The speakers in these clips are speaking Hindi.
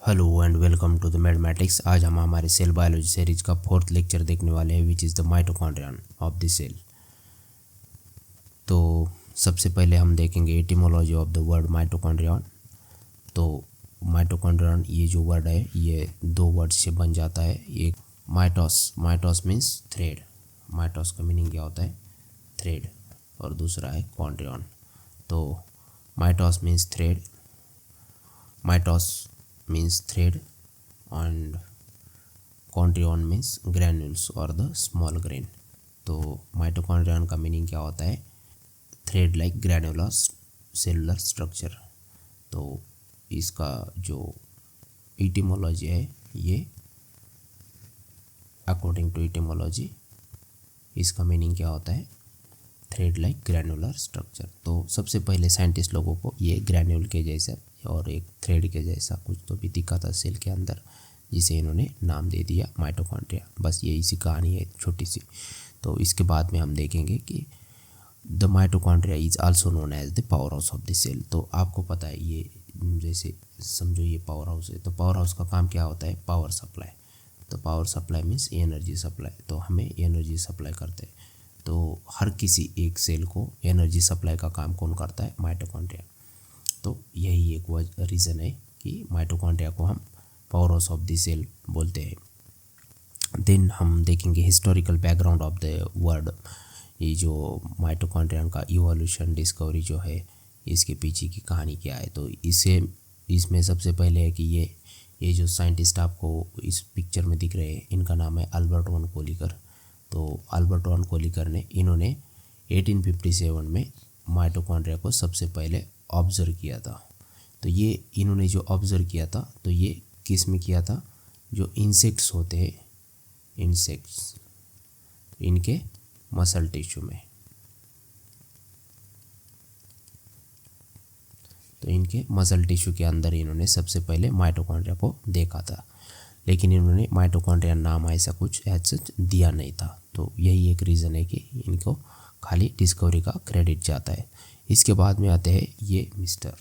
Hello and welcome to the mathematics. आज हम हमारे सेल बायोलॉजी सीरीज का 4th लेक्चर देखने वाले हैं, which is the mitochondrion of the cell. तो सबसे पहले हम देखेंगे etymology of the word mitochondrion. तो माइटोकॉन्ड्रियन ये जो वर्ड है ये दो वर्ड से बन जाता है। एक mitos, mitos means thread, mitos का मीनिंग क्या होता है थ्रेड, और दूसरा है कॉन्ड्रियन। तो mitos means thread, mitos means thread and chondrion means granules or the small grain। तो माइटोकॉन्ड्रियन का मीनिंग क्या होता है thread like granular cellular structure. तो इसका जो इटिमोलॉजी है ये अकॉर्डिंग टू इटिमोलॉजी इसका मीनिंग क्या होता है थ्रेड लाइक ग्रैनुलर स्ट्रक्चर। तो सबसे पहले साइंटिस्ट लोगों को ये ग्रैन्यूल के जैसा और एक थ्रेड के जैसा कुछ तो भी दिखा था सेल के अंदर, जिसे इन्होंने नाम दे दिया माइटोकॉन्ड्रिया। बस ये इसी कहानी है छोटी सी। तो इसके बाद में हम देखेंगे कि the mitochondria is also known as the power house of the cell. तो आपको पता है ये जैसे समझो ये पावर हाउस है, तो पावर हाउस का काम क्या होता है पावर सप्लाई। तो power supply means energy supply, तो हमें एनर्जी सप्लाई करते हैं। तो हर किसी एक सेल को एनर्जी सप्लाई का काम कौन करता है माइटोकॉन्ड्रिया। तो यही एक रीज़न है कि माइटोकॉन्ड्रिया को हम power house of the cell बोलते हैं। देन हम देखेंगे historical background of the word. ये जो माइटोकॉन्ड्रियन का इवोल्यूशन डिस्कवरी जो है इसके पीछे की कहानी क्या है। तो इसमें सबसे पहले है कि ये जो साइंटिस्ट आपको इस पिक्चर में दिख रहे हैं इनका नाम है अल्बर्ट वॉन कोलिकर। तो अल्बर्ट वॉन कोलिकर ने इन्होंने 1857 में माइटोकॉन्ड्रिया को सबसे पहले ऑब्ज़र्व किया था। तो ये इन्होंने जो ऑब्ज़र्व किया था तो ये किस में किया था, जो इंसेक्ट्स होते हैं इंसेक्ट्स इनके मसल टिश्यू में। तो इनके मसल टिश्यू के अंदर इन्होंने सबसे पहले माइटोकॉन्ड्रिया को देखा था, लेकिन इन्होंने माइटोकॉन्ड्रिया नाम ऐसा कुछ एज सच दिया नहीं था। तो यही एक रीज़न है कि इनको खाली डिस्कवरी का क्रेडिट जाता है। इसके बाद में आते हैं ये मिस्टर,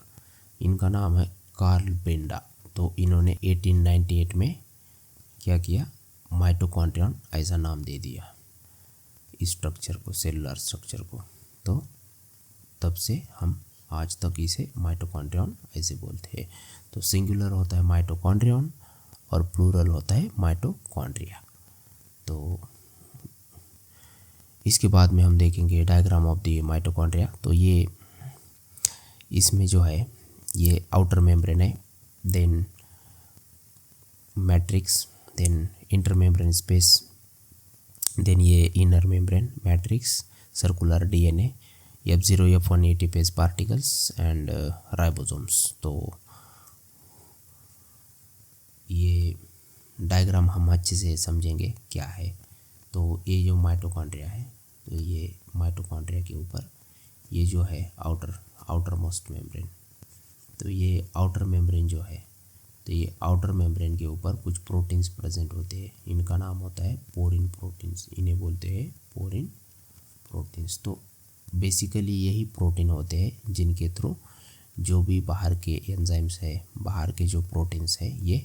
इनका नाम है कार्ल बेंडा। तो इन्होंने 1898 में क्या किया माइटोकॉन्ड्रियन ऐसा नाम दे दिया इस स्ट्रक्चर को, सेलुलर स्ट्रक्चर को। तो तब से हम आज तक इसे माइटोकॉन्ड्रियन ऐसे बोलते हैं। तो सिंगुलर होता है माइटोकॉन्ड्रियन और प्लूरल होता है माइटोकॉन्ड्रिया। तो इसके बाद में हम देखेंगे डायग्राम ऑफ द माइटोकॉन्ड्रिया। तो ये इसमें जो है ये आउटर मेम्ब्रेन है, then matrix, then inter membrane space, then ये inner membrane matrix, circular DNA, F0 F1 ATPase particles and ribosomes. तो ये डायग्राम हम अच्छे से समझेंगे क्या है। तो ये जो माइटोकॉन्ड्रिया है तो ये माइटोकॉन्ड्रिया के ऊपर ये जो है आउटर मोस्ट मेम्ब्रेन। तो ये आउटर मेम्ब्रेन जो है तो ये आउटर मेम्ब्रेन के ऊपर कुछ प्रोटीन्स प्रेजेंट होते हैं, इनका नाम होता है पोरिन प्रोटीन्स, इन्हें बोलते हैं पोरिन प्रोटीन्स। तो बेसिकली यही प्रोटीन होते हैं जिनके थ्रू जो भी बाहर के एंजाइम्स है, बाहर के जो प्रोटीन्स है ये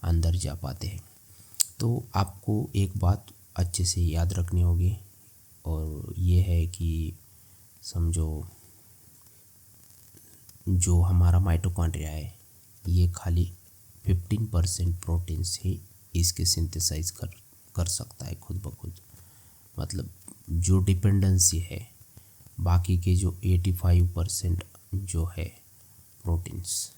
अंदर जा पाते हैं। तो आपको एक बात अच्छे से याद रखनी होगी और ये है कि समझो जो हमारा माइटोकॉन्ड्रिया है ये खाली 15% प्रोटीन्स ही इसके सिंथेसाइज कर सकता है खुद ब खुद। मतलब जो डिपेंडेंसी है बाकी के जो 85% जो है प्रोटीन्स,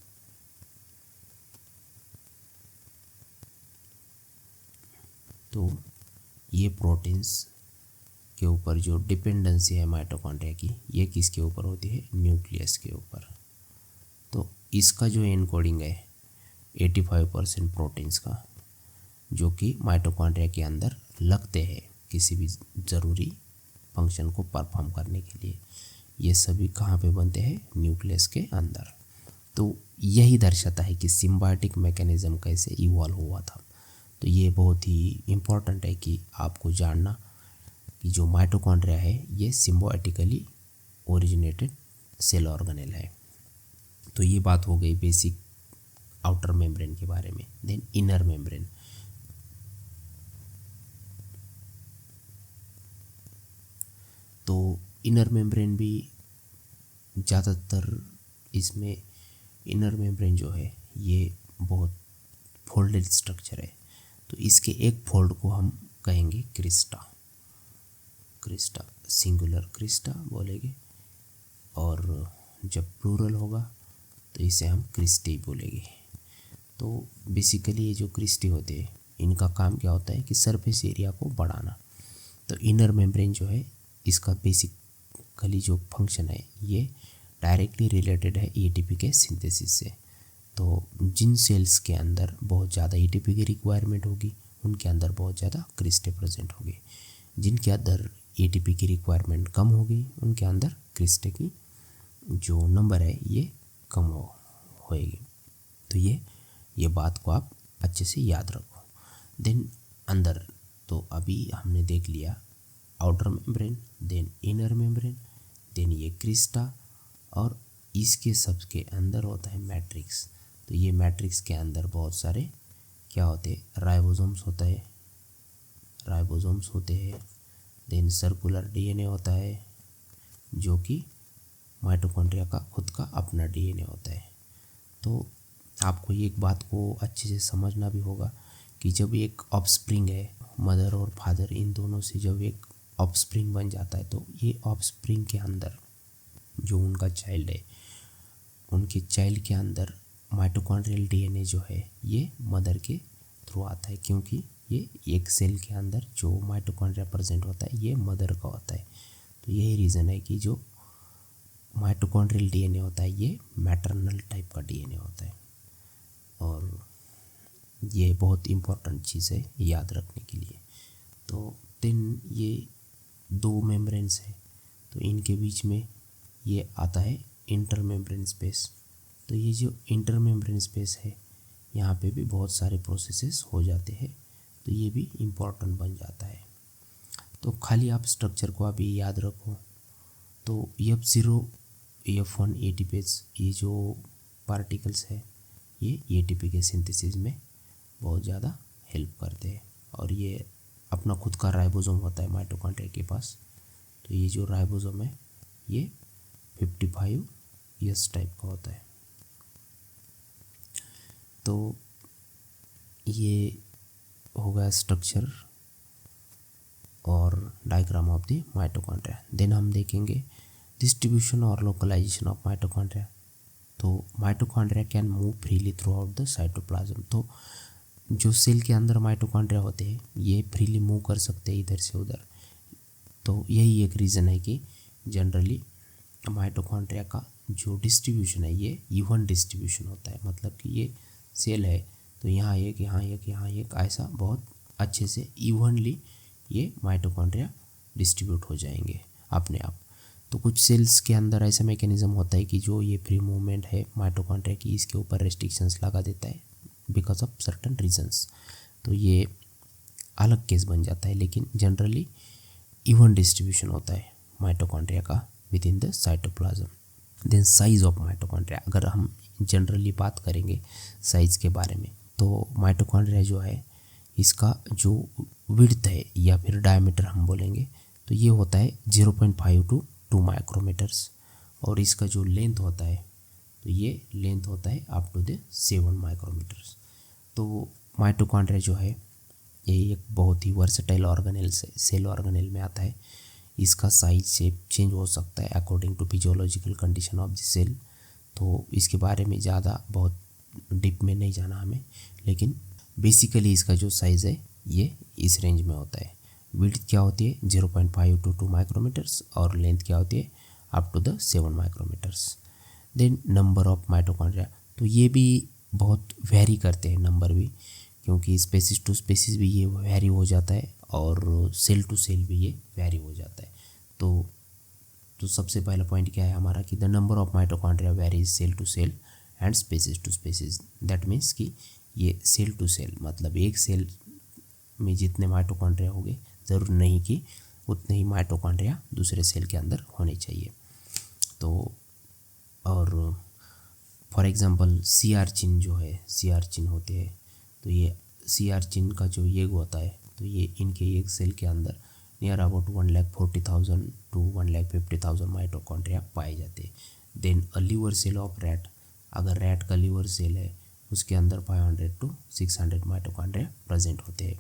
तो ये प्रोटीन्स के ऊपर जो डिपेंडेंसी है माइटोकॉन्ड्रिया की ये किसके ऊपर होती है न्यूक्लियस के ऊपर। तो इसका जो एनकोडिंग है 85% प्रोटीन्स का जो कि माइटोकॉन्ड्रिया के अंदर लगते हैं किसी भी ज़रूरी फंक्शन को परफॉर्म करने के लिए, ये सभी कहाँ पे बनते हैं न्यूक्लियस के अंदर। तो यही दर्शाता है कि सिम्बायोटिक मैकेनिज़्म कैसे इवॉल्व हुआ था। तो ये बहुत ही इम्पॉर्टेंट है कि आपको जानना कि जो माइटोकॉन्ड्रिया है ये सिम्बायोटिकली ओरिजिनेटेड सेल ऑर्गेनेल है। तो ये बात हो गई बेसिक आउटर मेम्ब्रेन के बारे में। देन इनर मेम्ब्रेन, तो इनर मेम्ब्रेन भी ज़्यादातर इसमें इनर मेम्ब्रेन जो है ये बहुत फोल्डेड स्ट्रक्चर है। तो इसके एक फोल्ड को हम कहेंगे क्रिस्टा, क्रिस्टा सिंगुलर क्रिस्टा बोलेंगे, और जब प्लूरल होगा तो इसे हम क्रिस्टी बोलेंगे। तो बेसिकली ये जो क्रिस्टी होते हैं इनका काम क्या होता है कि सरफेस एरिया को बढ़ाना। तो इनर मेम्ब्रेन जो है इसका बेसिकली जो फंक्शन है ये डायरेक्टली रिलेटेड है एटीपी के सिंथेसिस से। तो जिन सेल्स के अंदर बहुत ज़्यादा एटीपी की रिक्वायरमेंट होगी उनके अंदर बहुत ज़्यादा क्रिस्टे प्रेजेंट होगी, जिनके अंदर एटीपी की रिक्वायरमेंट कम होगी उनके अंदर क्रिस्टे की जो नंबर है ये कम होएगी। तो ये बात को आप अच्छे से याद रखो। देन अंदर, तो अभी हमने देख लिया outer membrane, then inner membrane, then ये क्रिस्टा, और इसके सबके अंदर होता है मैट्रिक्स। तो ये मैट्रिक्स के अंदर बहुत सारे क्या होते हैं, राइबोसोम्स होते हैं। देन सर्कुलर डीएनए होता है जो कि माइटोकॉन्ड्रिया का खुद का अपना डीएनए होता है। तो आपको ये एक बात को अच्छे से समझना भी होगा कि जब एक ऑफस्प्रिंग है, मदर और फादर इन दोनों से जब एक ऑफस्प्रिंग बन जाता है तो ये ऑफस्प्रिंग के अंदर जो उनका चाइल्ड है, उनके चाइल्ड के अंदर माइटोकॉन्ड्रियल डीएनए जो है ये मदर के थ्रू आता है, क्योंकि ये एक सेल के अंदर जो माइटोकॉन्ड्रिया प्रेजेंट होता है ये मदर का होता है। तो यही रीज़न है कि जो माइटोकॉन्ड्रियल डीएनए होता है ये मैटरनल टाइप का डीएनए होता है, और ये बहुत इम्पोर्टेंट चीज़ है याद रखने के लिए। तो देन ये दो मेम्ब्रेन्स है, तो इनके बीच में ये आता है इंटर मेम्ब्रेन स्पेस। तो ये जो इंटर मेम्ब्रेन स्पेस है यहाँ पे भी बहुत सारे प्रोसेसेस हो जाते हैं, तो ये भी इम्पोर्टेंट बन जाता है। तो खाली आप स्ट्रक्चर को अभी याद रखो। तो F0 F1 एटीपेज, ये जो पार्टिकल्स है ये एटीपी के सिंथेसिस में बहुत ज़्यादा हेल्प करते हैं, और ये अपना खुद का राइबोसोम होता है माइटोकॉन्ड्रिया के पास। तो ये जो राइबोसोम है ये 55S टाइप का होता है। तो ये हो गया स्ट्रक्चर और diagram of the mitochondria. Then हम देखेंगे डिस्ट्रीब्यूशन और लोकलाइजेशन ऑफ माइटोकॉन्ड्रिया। तो mitochondria can move freely throughout the cytoplasm. तो जो सेल के अंदर माइटोकॉन्ड्रिया होते हैं ये फ्रीली मूव कर सकते हैं इधर से उधर। तो यही एक रीज़न है कि जनरली माइटोकॉन्ड्रिया का जो डिस्ट्रीब्यूशन है ये इवन डिस्ट्रीब्यूशन होता है, मतलब कि ये सेल है तो यहाँ एक, यहाँ एक, यहाँ एक, ऐसा बहुत अच्छे से इवनली ये माइटोकॉन्ड्रिया डिस्ट्रीब्यूट हो जाएंगे अपने आप। तो कुछ सेल्स के अंदर ऐसा मैकेनिज्म होता है कि जो ये फ्री मूवमेंट है माइटोकॉन्ड्रिया की इसके ऊपर रेस्ट्रिक्शंस लगा देता है बिकॉज ऑफ सर्टन रीजंस। तो ये अलग केस बन जाता है, लेकिन जनरली इवन डिस्ट्रीब्यूशन होता है माइटोकॉन्ड्रिया का within the cytoplasm. Then size of mitochondria, अगर हम जनरली बात करेंगे साइज के बारे में, तो माइटोकॉन्ड्रिया जो है इसका जो विड्थ है या फिर डायमीटर हम बोलेंगे तो ये होता है 0.5 to 2 माइक्रोमीटर्स, और इसका जो लेंथ होता है तो ये लेंथ होता है अप टू द 7 माइक्रोमीटर्स। तो माइटोकॉन्ड्रिया जो है ये एक बहुत ही वर्सेटाइल ऑर्गेनेल से सेल ऑर्गेनेल में आता है। इसका साइज शेप चेंज हो सकता है according to physiological condition of the cell. तो इसके बारे में ज़्यादा बहुत डीप में नहीं जाना हमें, लेकिन बेसिकली इसका जो साइज़ है ये इस रेंज में होता है। विड्थ क्या होती है 0.5 to 2 माइक्रोमीटर्स, और लेंथ क्या होती है up to the 7 micrometers. Then number of mitochondria, तो ये भी बहुत वेरी करते हैं नंबर भी, क्योंकि स्पेसिस टू स्पेसिस भी ये वेरी हो जाता है और सेल टू सेल भी ये वेरी हो जाता है। तो सबसे पहला पॉइंट क्या है हमारा कि the number of mitochondria varies cell to cell and species to species. That means कि ये सेल टू सेल मतलब एक सेल में जितने माइटोकॉन्ड्रिया होंगे ज़रूर नहीं कि उतने ही माइटोकॉन्ड्रिया दूसरे सेल के अंदर होने चाहिए। तो और फॉर एग्जांपल सी आर्चिन जो है, सी आर्चिन होते हैं, तो ये सी आर्चिन का जो एग होता है, तो ये इनके एग सेल के अंदर नियर अबाउट 1,40,000 टू 1,50,000 माइटोकॉन्ड्रिया पाए जाते हैं। Then a liver cell of rat, अगर रैट का लीवर सेल है उसके अंदर 500 टू 600 माइटोकॉन्ड्रिया प्रेजेंट होते हैं।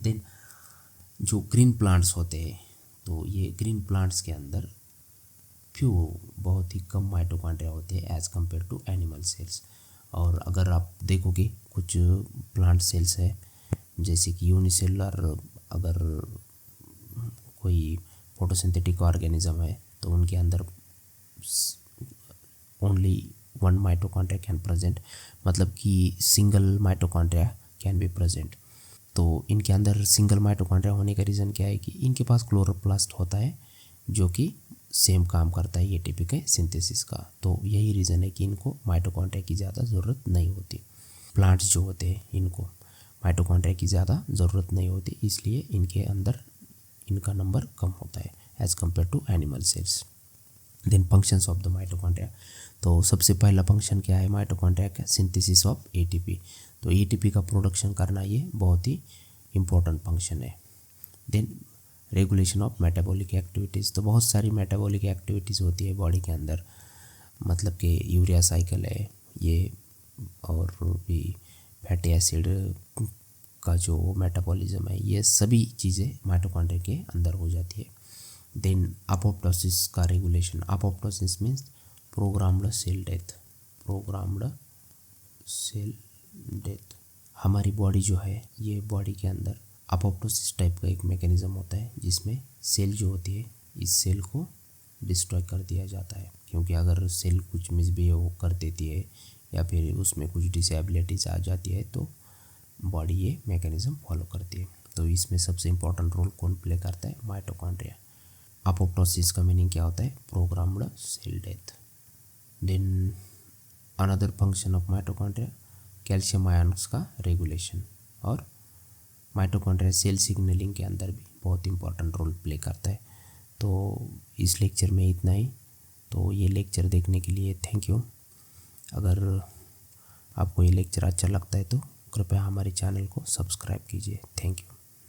देन जो ग्रीन प्लांट्स होते हैं, तो ये ग्रीन प्लांट्स के अंदर फ्यू बहुत ही कम माइटोकॉन्ड्रिया होते हैं as compare to animal cells. और अगर आप देखोगे कुछ प्लांट सेल्स है जैसे कि यूनिसेलुलर, अगर कोई फोटोसिंथेटिक ऑर्गेनिज्म है तो उनके अंदर ओनली 1 माइटोकॉन्ड्रिया कैन प्रेजेंट, मतलब कि single mitochondria can be present. तो इनके अंदर सिंगल माइटोकॉन्ड्रिया होने का रीज़न क्या है कि इनके पास क्लोरोप्लास्ट होता है जो कि सेम काम करता है एटीपी के सिंथेसिस का। तो यही रीज़न है कि इनको माइटोकॉन्ड्रिया की ज़्यादा ज़रूरत नहीं होती। प्लांट्स जो होते हैं इनको माइटोकॉन्ड्रिया की ज़्यादा ज़रूरत नहीं होती, इसलिए इनके अंदर इनका नंबर कम होता है as compare to animal cells. Then functions of the mitochondria, तो सबसे पहला फंक्शन क्या है माइटोकॉन्ड्रिया का? Synthesis of ATP. तो एटीपी का प्रोडक्शन करना ये बहुत ही इम्पोर्टेंट फंक्शन है। Then regulation of metabolic activities, तो बहुत सारी मेटाबॉलिक एक्टिविटीज़ होती है बॉडी के अंदर, मतलब कि यूरिया साइकिल है ये, और भी फैटी एसिड का जो मेटाबॉलिज्म है, ये सभी चीज़ें माइटोकॉन्ड्रिया के अंदर हो जाती है। देन अपोप्टोसिस का regulation, apoptosis means programmed cell death, programmed cell death. हमारी बॉडी जो है, ये बॉडी के अंदर अपोप्टोसिस टाइप का एक मैकेनिज्म होता है जिसमें सेल जो होती है इस सेल को डिस्ट्रॉय कर दिया जाता है, क्योंकि अगर सेल कुछ मिसबिहेव कर देती है या फिर उसमें कुछ डिसेबिलिटीज आ जाती है तो बॉडी ये मैकेनिज्म फॉलो करती है। तो इसमें सबसे इम्पोर्टेंट रोल कौन प्ले करता है? माइटोकॉन्ड्रिया। अपोप्टोसिस का मीनिंग क्या होता है? Programmed cell death. Then another function of mitochondria calcium ions का रेगुलेशन, और माइटोकॉन्ड्रिया सेल सिग्नलिंग के अंदर भी बहुत इंपॉर्टेंट रोल प्ले करता है। तो इस लेक्चर में इतना ही। तो ये लेक्चर देखने के लिए थैंक यू। अगर आपको ये लेक्चर अच्छा लगता है तो कृपया हमारे चैनल को सब्सक्राइब कीजिए। Thank you.